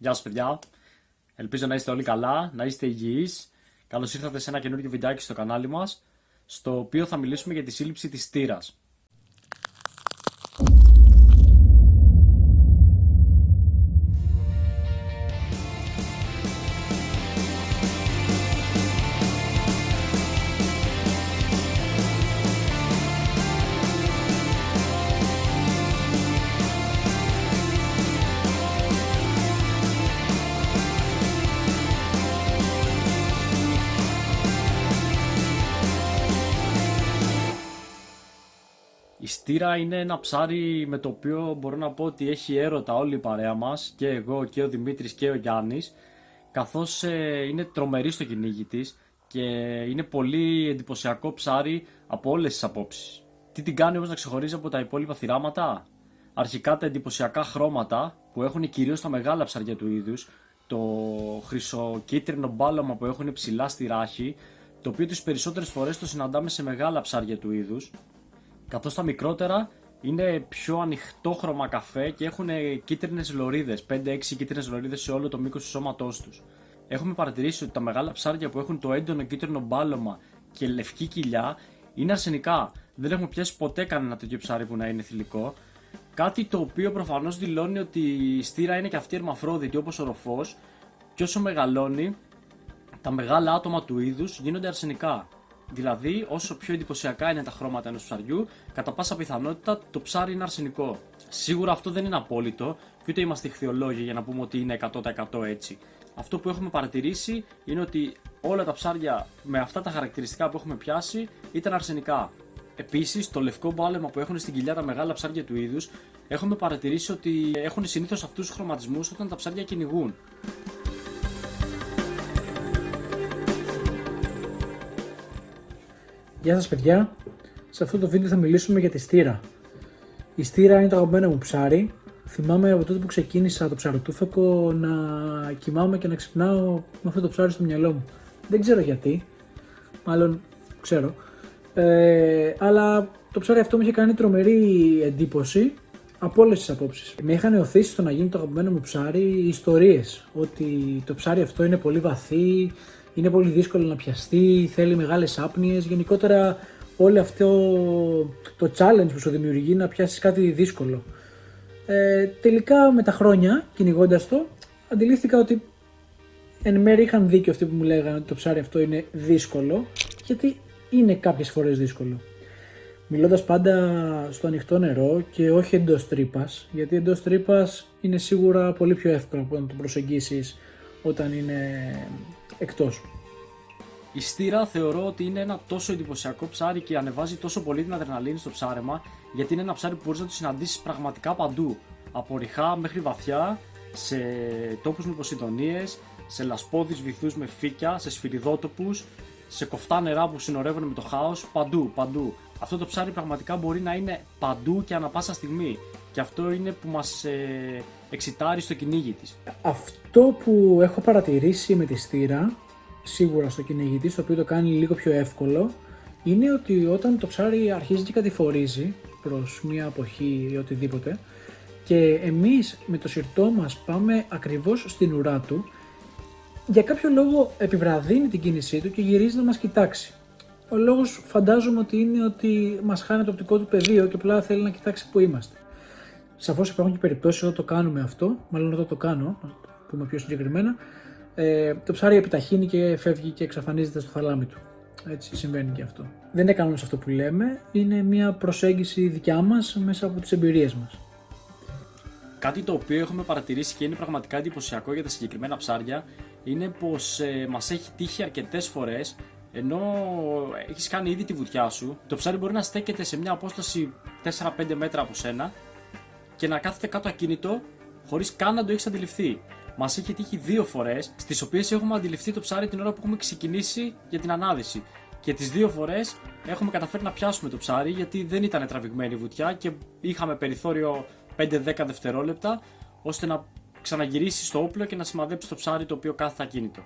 Γεια σας παιδιά, ελπίζω να είστε όλοι καλά, να είστε υγιείς. Καλώς ήρθατε σε ένα καινούργιο βιντεάκι στο κανάλι μας, στο οποίο θα μιλήσουμε για τη σύλληψη της στήρας. Η στήρα είναι ένα ψάρι με το οποίο μπορώ να πω ότι έχει έρωτα όλη η παρέα μας, και εγώ και ο Δημήτρης και ο Γιάννης, καθώς είναι τρομερή στο κυνήγι της και είναι πολύ εντυπωσιακό ψάρι από όλες τις απόψεις. Τι την κάνει όμως να ξεχωρίζει από τα υπόλοιπα θηράματα? Αρχικά τα εντυπωσιακά χρώματα που έχουν κυρίως τα μεγάλα ψάρια του είδους, το χρυσοκίτρινο μπάλωμα που έχουν ψηλά στη ράχη, το οποίο τις περισσότερες φορές το συναντάμε σε μεγάλα ψάρια του είδους, καθώς τα μικρότερα είναι πιο ανοιχτόχρωμα καφέ και έχουν κίτρινες λωρίδες, 5-6 κίτρινες λωρίδες σε όλο το μήκος του σώματός τους. Έχουμε παρατηρήσει ότι τα μεγάλα ψάρια που έχουν το έντονο κίτρινο μπάλωμα και λευκή κοιλιά είναι αρσενικά. Δεν έχουμε πιάσει ποτέ κανένα τέτοιο ψάρι που να είναι θηλυκό. Κάτι το οποίο προφανώς δηλώνει ότι η στήρα είναι και αυτή ερμαφρόδιτη όπως ο ροφός, και όσο μεγαλώνει, τα μεγάλα άτομα του είδους γίνονται αρσενικά. Δηλαδή, όσο πιο εντυπωσιακά είναι τα χρώματα ενός ψαριού, κατά πάσα πιθανότητα το ψάρι είναι αρσενικό. Σίγουρα αυτό δεν είναι απόλυτο, και ούτε είμαστε ηχθειολόγοι για να πούμε ότι είναι 100% έτσι. Αυτό που έχουμε παρατηρήσει είναι ότι όλα τα ψάρια με αυτά τα χαρακτηριστικά που έχουμε πιάσει ήταν αρσενικά. Επίσης, το λευκό μπάλεμα που έχουν στην κοιλιά τα μεγάλα ψάρια του είδους, έχουμε παρατηρήσει ότι έχουν συνήθως αυτούς τους χρωματισμούς όταν τα ψάρια κυνηγούν. Γεια σας παιδιά, σε αυτό το βίντεο θα μιλήσουμε για τη στήρα. Η στήρα είναι το αγαπημένο μου ψάρι. Θυμάμαι από τότε που ξεκίνησα το ψαροτούφεκο να κοιμάμαι και να ξυπνάω με αυτό το ψάρι στο μυαλό μου. Δεν ξέρω γιατί, μάλλον ξέρω, αλλά το ψάρι αυτό μου είχε κάνει τρομερή εντύπωση από όλες τις απόψεις. Με είχαν οθήσει στο να γίνει το αγαπημένο μου ψάρι οι ιστορίες, ότι το ψάρι αυτό είναι πολύ βαθύ, είναι πολύ δύσκολο να πιαστεί, θέλει μεγάλες άπνοιες. Γενικότερα όλο αυτό το challenge που σου δημιουργεί να πιάσεις κάτι δύσκολο. Τελικά με τα χρόνια, κυνηγώντας το, αντιλήφθηκα ότι εν μέρει είχαν δίκιο αυτοί που μου λέγανε ότι το ψάρι αυτό είναι δύσκολο, γιατί είναι κάποιες φορές δύσκολο. Μιλώντας πάντα στο ανοιχτό νερό και όχι εντός τρύπας, γιατί εντός τρύπας είναι σίγουρα πολύ πιο εύκολο να το προσεγγίσεις όταν είναι εκτός. Η στήρα θεωρώ ότι είναι ένα τόσο εντυπωσιακό ψάρι και ανεβάζει τόσο πολύ την αδρεναλίνη στο ψάρεμα, γιατί είναι ένα ψάρι που μπορείς να το συναντήσεις πραγματικά παντού. Από ρηχά μέχρι βαθιά, σε τόπους με ποσειδονίες, σε λασπώδεις βυθούς με φύκια, σε σφυριδότοπους, σε κοφτά νερά που συνορεύουν με το χάος, παντού. Αυτό το ψάρι πραγματικά μπορεί να είναι παντού και ανα πάσα στιγμή. Και αυτό είναι που μας εξητάρει στο κυνήγι της. Αυτό που έχω παρατηρήσει με τη στήρα, σίγουρα στο κυνήγι της, το οποίο το κάνει λίγο πιο εύκολο, είναι ότι όταν το ψάρι αρχίζει και κατηφορίζει προς μια αποχή ή οτιδήποτε, και εμείς με το συρτό μας πάμε ακριβώς στην ουρά του, για κάποιο λόγο επιβραδύνει την κίνησή του και γυρίζει να μας κοιτάξει. Ο λόγος φαντάζομαι ότι είναι ότι μας χάνει το οπτικό του πεδίο και απλά θέλει να κοιτάξει που είμαστε. Σαφώς υπάρχουν και περιπτώσεις όταν το κάνουμε αυτό, μάλλον όταν το κάνω, να το πούμε πιο συγκεκριμένα, το ψάρι επιταχύνει και φεύγει και εξαφανίζεται στο θαλάμι του. Έτσι συμβαίνει και αυτό. Δεν είναι κανόνας αυτό που λέμε, είναι μια προσέγγιση δικιά μας μέσα από τις εμπειρίες μας. Κάτι το οποίο έχουμε παρατηρήσει και είναι πραγματικά εντυπωσιακό για τα συγκεκριμένα ψάρια είναι πως μας έχει τύχει αρκετές φορές, ενώ έχεις κάνει ήδη τη βουτιά σου, το ψάρι μπορεί να στέκεται σε μια απόσταση 4-5 μέτρα από σένα και να κάθεται κάτω ακίνητο χωρίς καν να το έχεις αντιληφθεί. Μας έχει τύχει 2 φορές, στις οποίες έχουμε αντιληφθεί το ψάρι την ώρα που έχουμε ξεκινήσει για την ανάδυση. Και τις 2 φορές έχουμε καταφέρει να πιάσουμε το ψάρι, γιατί δεν ήταν τραβηγμένη η βουτιά και είχαμε περιθώριο 5-10 δευτερόλεπτα ώστε να ξαναγυρίσει στο όπλο και να σημαδέψει το ψάρι το οποίο κάθεται ακίνητο.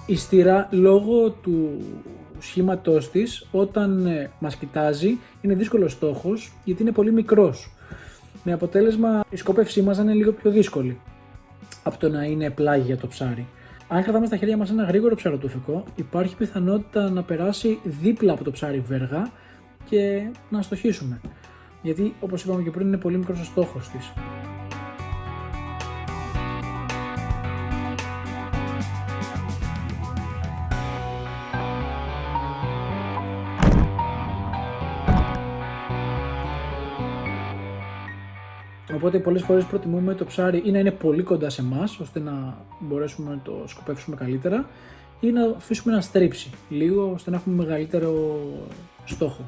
Η στήρα, λόγω του σχήματός της, όταν μας κοιτάζει είναι δύσκολος στόχος γιατί είναι πολύ μικρός, με αποτέλεσμα η σκόπευσή μας να είναι λίγο πιο δύσκολη από το να είναι πλάγι για το ψάρι. Αν κρατάμε στα χέρια μας ένα γρήγορο ψαροτούφικο, υπάρχει πιθανότητα να περάσει δίπλα από το ψάρι βέργα και να στοχίσουμε, γιατί όπως είπαμε και πριν είναι πολύ μικρός ο στόχος της. Οπότε πολλές φορές προτιμούμε το ψάρι ή να είναι πολύ κοντά σε εμάς, ώστε να μπορέσουμε να το σκοπεύσουμε καλύτερα, ή να αφήσουμε να στρίψει λίγο, ώστε να έχουμε μεγαλύτερο στόχο.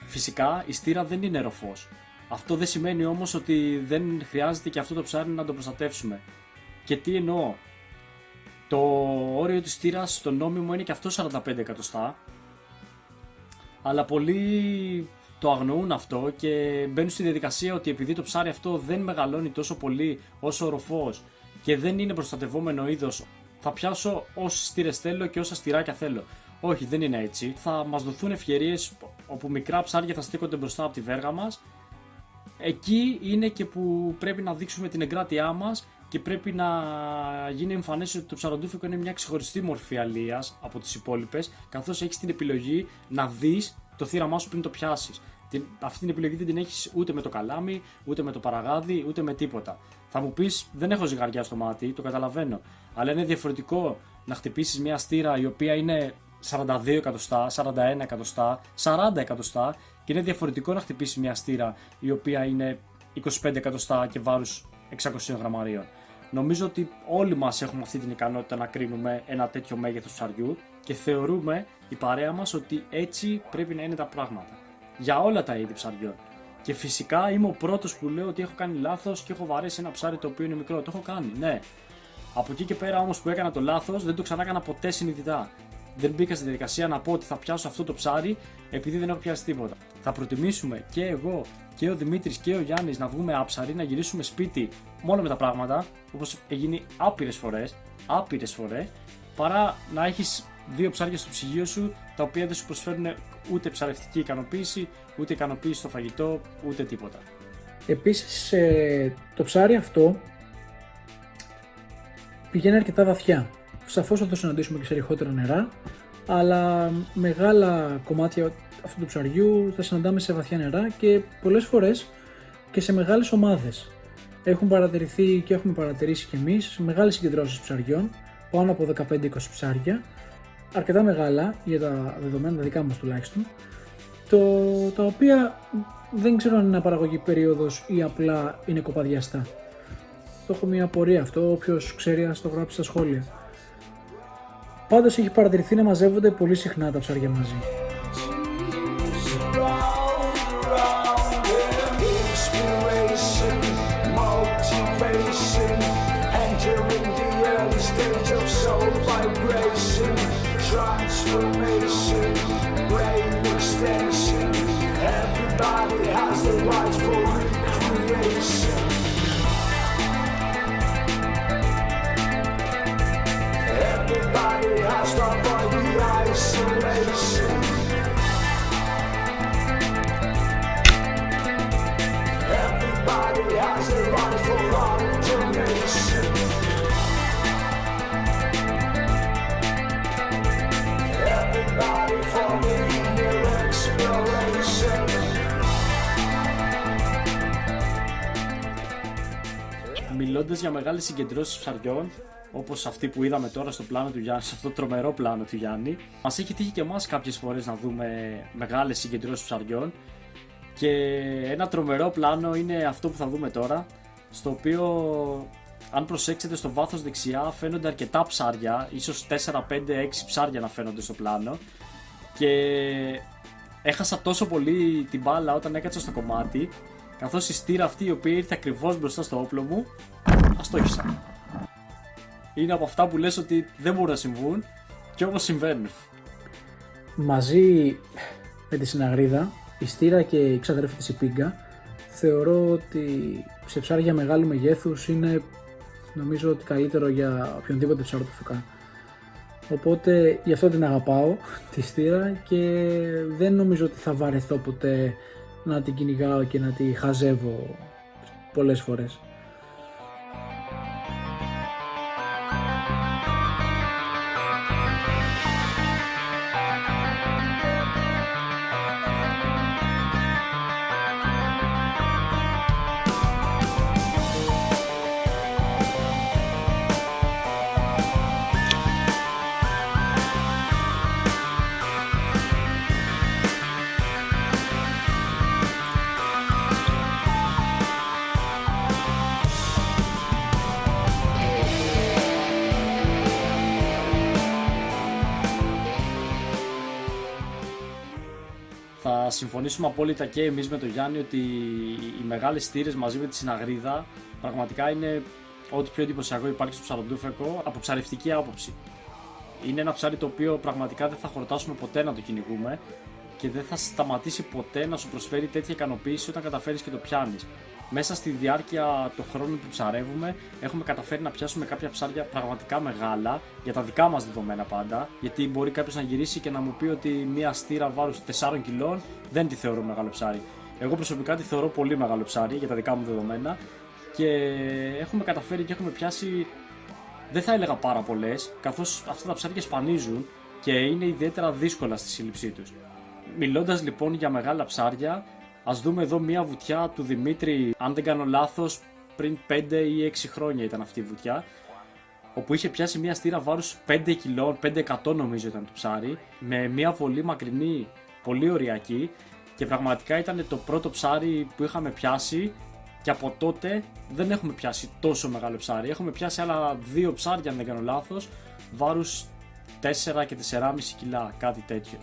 Φυσικά η στήρα δεν είναι ροφός. Αυτό δεν σημαίνει όμως ότι δεν χρειάζεται και αυτό το ψάρι να το προστατεύσουμε. Και τι εννοώ? Το όριο της στήρας στο νόμιμο είναι και αυτό 45 εκατοστά, αλλά πολλοί το αγνοούν αυτό και μπαίνουν στη διαδικασία ότι επειδή το ψάρι αυτό δεν μεγαλώνει τόσο πολύ όσο ο ροφός και δεν είναι προστατευόμενο είδος, θα πιάσω όσες στήρες θέλω και όσα στηράκια θέλω. Όχι, δεν είναι έτσι. Θα μας δοθούν ευκαιρίες όπου μικρά ψάρια θα στέκονται μπροστά από τη βέργα μας. Εκεί είναι και που πρέπει να δείξουμε την εγκράτειά μας και πρέπει να γίνει εμφανές ότι το ψαροντούφικο είναι μια ξεχωριστή μορφή αλίας από τις υπόλοιπες, καθώς έχεις την επιλογή να δεις το θύραμά σου πριν το πιάσεις. Αυτή την επιλογή δεν την έχεις ούτε με το καλάμι, ούτε με το παραγάδι, ούτε με τίποτα. Θα μου πεις, δεν έχω ζυγαριά στο μάτι, το καταλαβαίνω. Αλλά είναι διαφορετικό να χτυπήσεις μια στήρα η οποία είναι 42 εκατοστά, 41 εκατοστά, 40 εκατοστά, και είναι διαφορετικό να χτυπήσεις μια στήρα η οποία είναι 25 εκατοστά και βάρους 600 γραμμαρίων. Νομίζω ότι όλοι μας έχουμε αυτή την ικανότητα να κρίνουμε ένα τέτοιο μέγεθος ψαριού και θεωρούμε η παρέα μας ότι έτσι πρέπει να είναι τα πράγματα. Για όλα τα είδη ψαριών. Και φυσικά είμαι ο πρώτος που λέω ότι έχω κάνει λάθος και έχω βαρέσει ένα ψάρι το οποίο είναι μικρό. Το έχω κάνει, ναι. Από εκεί και πέρα όμως που έκανα το λάθος, δεν το ξανά έκανα ποτέ συνειδητά. Δεν μπήκα στη διαδικασία να πω ότι θα πιάσω αυτό το ψάρι επειδή δεν έχω πιάσει τίποτα. Θα προτιμήσουμε και εγώ και ο Δημήτρης και ο Γιάννης να βγούμε άψαροι, να γυρίσουμε σπίτι μόνο με τα πράγματα, όπως έχει άπειρες φορές, παρά να έχεις δύο ψάρια στο ψυγείο σου τα οποία δεν σου προσφέρουν ούτε ψαρευτική ικανοποίηση, ούτε ικανοποίηση στο φαγητό, ούτε τίποτα. Επίσης το ψάρι αυτό πηγαίνει αρκετά βαθιά. Σαφώς θα το συναντήσουμε και σε ρηχότερα νερά, αλλά μεγάλα κομμάτια αυτού του ψαριού θα συναντάμε σε βαθιά νερά και πολλές φορές και σε μεγάλες ομάδες. Έχουν παρατηρηθεί και έχουμε παρατηρήσει κι εμείς μεγάλες συγκεντρώσεις ψαριών, πάνω από 15-20 ψάρια, αρκετά μεγάλα για τα δεδομένα, τα δικά μας τουλάχιστον, τα οποία δεν ξέρω αν είναι απαραγωγή περίοδος ή απλά είναι κοπαδιαστά. Το έχω μια απορία αυτό, όποιος ξέρει ας το γράψει στα σχόλια. Πάντως έχει παρατηρηθεί να μαζεύονται πολύ συχνά τα ψάρια μαζί. μιλώντας για μεγάλες συγκεντρώσεις ψαριών, όπως αυτή που είδαμε τώρα στο πλάνο του Γιάννη, σε αυτό το τρομερό πλάνο του Γιάννη, μας έχει τύχει και εμάς κάποιες φορές να δούμε μεγάλες συγκεντρώσεις ψαριών. Και ένα τρομερό πλάνο είναι αυτό που θα δούμε τώρα, στο οποίο αν προσέξετε στο βάθος δεξιά φαίνονται αρκετά ψάρια, ίσως 4, 5, 6 ψάρια να φαίνονται στο πλάνο, και έχασα τόσο πολύ την μπάλα όταν έκατσα στο κομμάτι, καθώς η στήρα αυτή η οποία ήρθε ακριβώς μπροστά στο όπλο μου, αστόχησα. Είναι από αυτά που λες ότι δεν μπορούν να συμβούν και όμως συμβαίνουν. Μαζί με τη συναγρίδα, η στήρα και η ξαδέρφη της η πίγκα, θεωρώ ότι σε ψάρια μεγάλου μεγέθους είναι, νομίζω, ότι καλύτερο για οποιονδήποτε ψαροτουφικά. Οπότε γι' αυτό την αγαπάω τη στήρα και δεν νομίζω ότι θα βαρεθώ ποτέ να την κυνηγάω και να τη χαζεύω πολλές φορές. Θα συμφωνήσουμε απόλυτα και εμείς με τον Γιάννη ότι οι μεγάλες στήρες μαζί με τη συναγρίδα πραγματικά είναι ό,τι πιο εντυπωσιακό υπάρχει στο ψαροντούφεκο από ψαρευτική άποψη. Είναι ένα ψάρι το οποίο πραγματικά δεν θα χορτάσουμε ποτέ να το κυνηγούμε και δεν θα σταματήσει ποτέ να σου προσφέρει τέτοια ικανοποίηση όταν καταφέρεις και το πιάνεις. Μέσα στη διάρκεια των χρόνων που ψαρεύουμε, έχουμε καταφέρει να πιάσουμε κάποια ψάρια πραγματικά μεγάλα, για τα δικά μας δεδομένα πάντα. Γιατί μπορεί κάποιος να γυρίσει και να μου πει ότι μια στήρα βάρους 4 κιλών δεν τη θεωρώ μεγάλο ψάρι. Εγώ προσωπικά τη θεωρώ πολύ μεγάλο ψάρι για τα δικά μου δεδομένα και έχουμε καταφέρει και έχουμε πιάσει, δεν θα έλεγα πάρα πολλές, καθώς αυτά τα ψάρια σπανίζουν και είναι ιδιαίτερα δύσκολα στη σύλληψή τους. Μιλώντας λοιπόν για μεγάλα ψάρια, ας δούμε εδώ μια βουτιά του Δημήτρη, αν δεν κάνω λάθος, πριν 5 ή 6 χρόνια ήταν αυτή η βουτιά, όπου είχε πιάσει μια στήρα βάρους 5 κιλών, 500 νομίζω ήταν το ψάρι, με μια βολή μακρινή, πολύ ωριακή, και πραγματικά ήταν το πρώτο ψάρι που είχαμε πιάσει και από τότε δεν έχουμε πιάσει τόσο μεγάλο ψάρι. Έχουμε πιάσει άλλα 2 ψάρια, αν δεν κάνω λάθος, βάρους 4 και 4,5 κιλά, κάτι τέτοιο.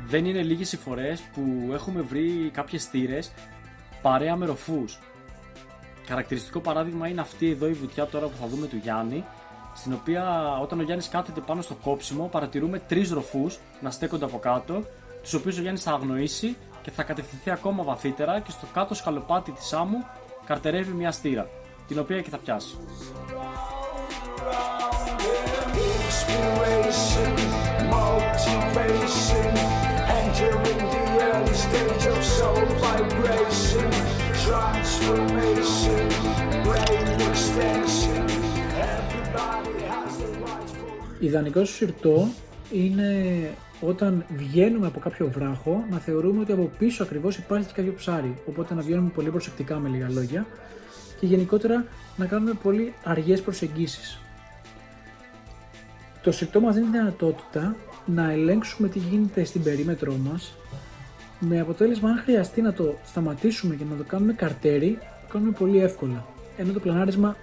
Δεν είναι λίγες οι φορές που έχουμε βρει κάποιες στήρες παρέα με ροφούς. Χαρακτηριστικό παράδειγμα είναι αυτή εδώ η βουτιά τώρα που θα δούμε του Γιάννη, στην οποία όταν ο Γιάννης κάθεται πάνω στο κόψιμο παρατηρούμε 3 ροφούς να στέκονται από κάτω, τους οποίους ο Γιάννης θα αγνοήσει και θα κατευθυνθεί ακόμα βαθύτερα και στο κάτω σκαλοπάτι της άμμου καρτερεύει μια στήρα, την οποία και θα πιάσει. Ιδανικό στο συρτό είναι όταν βγαίνουμε από κάποιο βράχο να θεωρούμε ότι από πίσω ακριβώς υπάρχει και κάποιο ψάρι, οπότε να βγαίνουμε πολύ προσεκτικά, με λίγα λόγια, και γενικότερα να κάνουμε πολύ αργές προσεγγίσεις. Το συρτό μας δίνει τη δυνατότητα να ελέγξουμε τι γίνεται στην περίμετρό μας, με αποτέλεσμα αν χρειαστεί να το σταματήσουμε και να το κάνουμε καρτέρι, το κάνουμε πολύ εύκολα. Ενώ το πλανάρισμα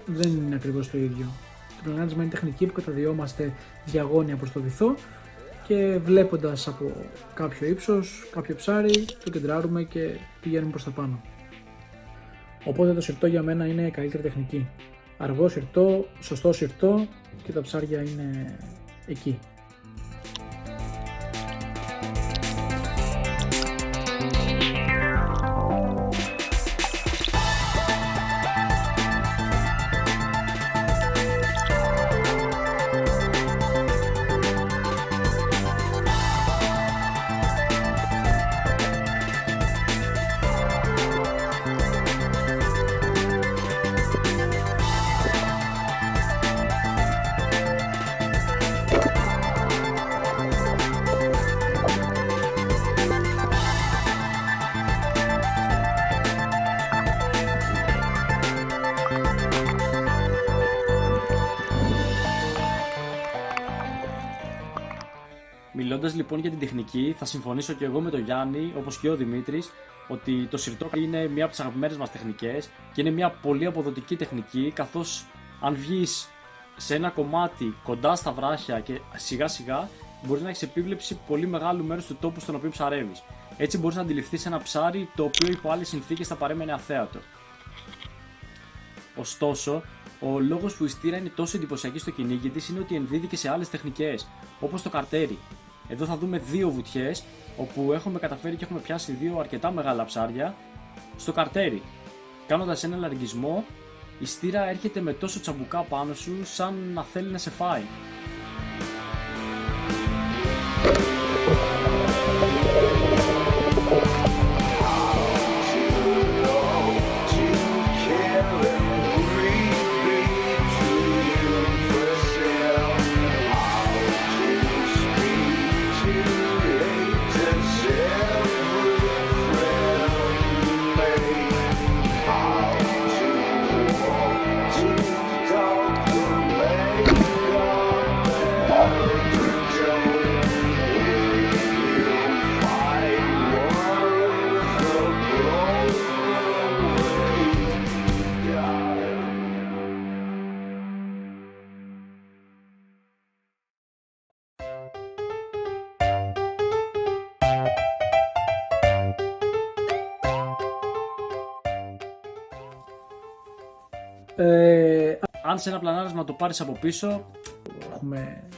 δεν είναι ακριβώς το ίδιο. Το πλανάρισμα είναι τεχνική που καταδιόμαστε διαγώνια προς το βυθό και βλέποντας από κάποιο ύψος, κάποιο ψάρι, το κεντράρουμε και πηγαίνουμε προς τα πάνω. Οπότε το συρτό για μένα είναι καλύτερη τεχνική. Αργό συρτό, σωστό συρτό και τα ψάρια είναι εκεί. λες λοιπόν για την τεχνική, θα συμφωνήσω και εγώ με τον Γιάννη, όπως και ο Δημήτρης, ότι το συρτό είναι μία από τις αγαπημένες μας τεχνικές και είναι μία πολύ αποδοτική τεχνική, καθώς αν βγεις σε ένα κομμάτι κοντά στα βράχια και σιγά σιγά μπορείς να έχεις επίβλεψη πολύ μεγάλου μέρους του τόπου στον οποίο ψαρεύεις. Έτσι μπορείς να αντιληφθείς ένα ψάρι το οποίο υπό άλλες συνθήκες θα παρέμενε αθέατο. Ωστόσο, ο λόγος που η στήρα είναι τόσο εντυπωσιακή στο κυνήγι της είναι ότι ενδίδει και σε άλλες τεχνικές, όπως το καρτέρι. Εδώ θα δούμε δύο βουτιές, όπου έχουμε καταφέρει και έχουμε πιάσει δύο αρκετά μεγάλα ψάρια στο καρτέρι. Κάνοντας ένα λαργισμό, η στήρα έρχεται με τόσο τσαμπουκά πάνω σου, σαν να θέλει να σε φάει. Αν σε ένα πλανάρισμα το πάρεις από πίσω, έχουμε...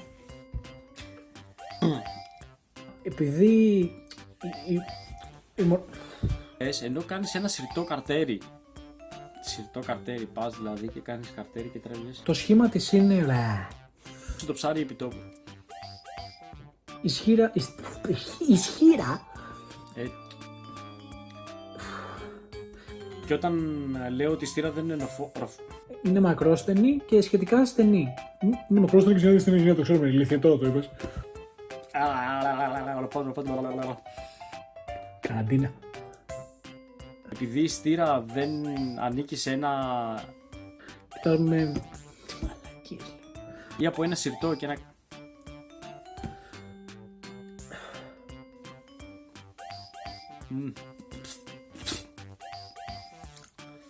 Επειδή... ενώ κάνεις ένα συρτό καρτέρι, πας δηλαδή και κάνεις καρτέρι και τραβιές, Το σχήμα της είναι... το ψάρι επί τόπου. Ισχύρα... Και όταν λέω ότι η στήρα δεν είναι Είναι μακρόστενη και σχετικά στενή. Είναι μακρόστενη και σχετικά στενή, το ξέρουμε, ηλίθεια, τώρα το είπες. Καραντίνα. Επειδή η στήρα δεν ανήκει σε ένα... Κοιτάζουμε... ή από ένα συρτό και ένα...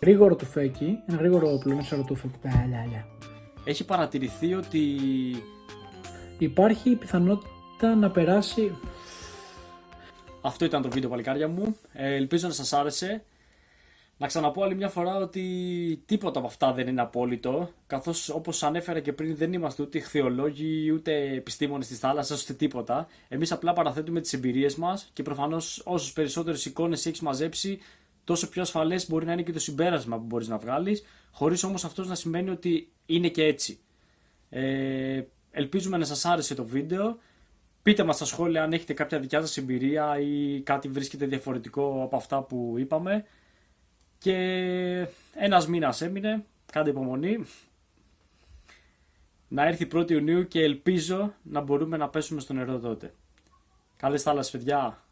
Γρήγορο τουφέκι, ένα γρήγορο πλοίο τουφέκι. Έχει παρατηρηθεί ότι υπάρχει πιθανότητα να περάσει... Αυτό ήταν το βίντεο, παλικάρια μου. Ελπίζω να σας άρεσε. Να ξαναπώ άλλη μια φορά ότι τίποτα από αυτά δεν είναι απόλυτο, καθώς όπως ανέφερα και πριν δεν είμαστε ούτε ηχθειολόγοι ούτε επιστήμονες της θάλασσας ούτε τίποτα. Εμείς απλά παραθέτουμε τις εμπειρίες μας και προφανώς όσες περισσότερες εικόνες έχεις μαζέψει, τόσο πιο ασφαλές μπορεί να είναι και το συμπέρασμα που μπορείς να βγάλεις, χωρίς όμως αυτός να σημαίνει ότι είναι και έτσι. Ελπίζουμε να σας άρεσε το βίντεο. Πείτε μας στα σχόλια αν έχετε κάποια δικιά σας εμπειρία ή κάτι βρίσκεται διαφορετικό από αυτά που είπαμε. Και ένας μήνας έμεινε, κάντε υπομονή. Να έρθει 1η Ιουνίου και ελπίζω να μπορούμε να πέσουμε στο νερό τότε. Καλές θάλασσες, παιδιά!